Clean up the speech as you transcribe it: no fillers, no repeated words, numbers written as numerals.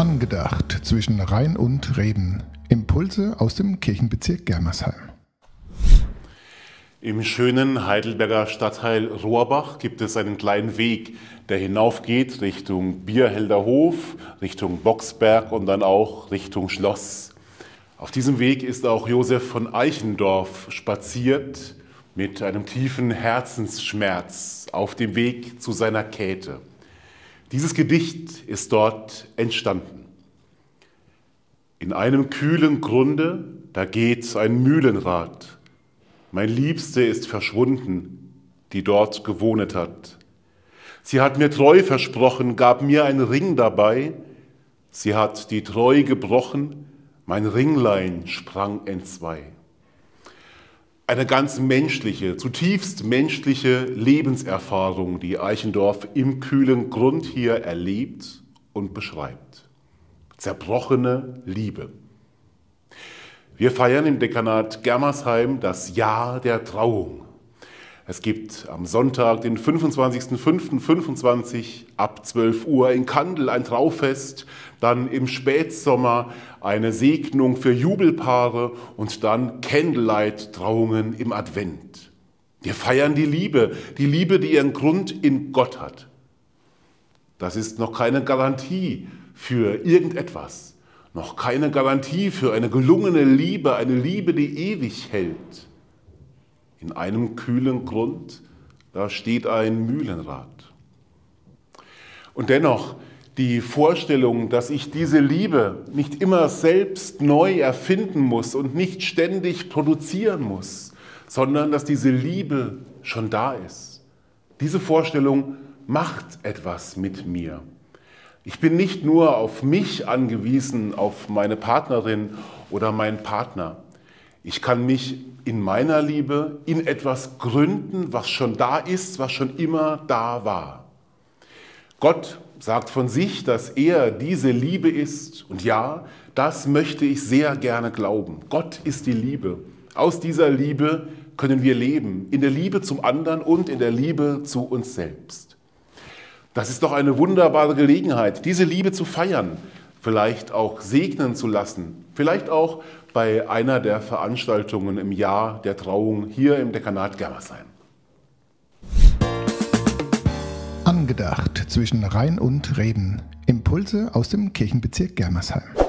Angedacht zwischen Rhein und Reben. Impulse aus dem Kirchenbezirk Germersheim. Im schönen Heidelberger Stadtteil Rohrbach gibt es einen kleinen Weg, der hinaufgeht Richtung Bierhelder Hof, Richtung Boxberg und dann auch Richtung Schloss. Auf diesem Weg ist auch Josef von Eichendorff spaziert mit einem tiefen Herzensschmerz auf dem Weg zu seiner Käthe. Dieses Gedicht ist dort entstanden. In einem kühlen Grunde, da geht ein Mühlenrad. Mein Liebste ist verschwunden, die dort gewohnet hat. Sie hat mir treu versprochen, gab mir einen Ring dabei. Sie hat die Treu gebrochen, mein Ringlein sprang entzwei. Eine ganz menschliche, zutiefst menschliche Lebenserfahrung, die Eichendorff im kühlen Grund hier erlebt und beschreibt. Zerbrochene Liebe. Wir feiern im Dekanat Germersheim das Jahr der Trauung. Es gibt am Sonntag, den 25.05.25 ab 12 Uhr in Kandel ein Traufest, dann im Spätsommer eine Segnung für Jubelpaare und dann Candlelight-Trauungen im Advent. Wir feiern die Liebe, die ihren Grund in Gott hat. Das ist noch keine Garantie für irgendetwas, noch keine Garantie für eine gelungene Liebe, eine Liebe, die ewig hält. In einem kühlen Grund, da steht ein Mühlenrad. Und dennoch die Vorstellung, dass ich diese Liebe nicht immer selbst neu erfinden muss und nicht ständig produzieren muss, sondern dass diese Liebe schon da ist. Diese Vorstellung macht etwas mit mir. Ich bin nicht nur auf mich angewiesen, auf meine Partnerin oder meinen Partner. Ich kann mich in meiner Liebe in etwas gründen, was schon da ist, was schon immer da war. Gott sagt von sich, dass er diese Liebe ist. Und ja, das möchte ich sehr gerne glauben. Gott ist die Liebe. Aus dieser Liebe können wir leben. In der Liebe zum anderen und in der Liebe zu uns selbst. Das ist doch eine wunderbare Gelegenheit, diese Liebe zu feiern, vielleicht auch segnen zu lassen, vielleicht auch bei einer der Veranstaltungen im Jahr der Trauung hier im Dekanat Germersheim. Angedacht zwischen Rhein und Reben. Impulse aus dem Kirchenbezirk Germersheim.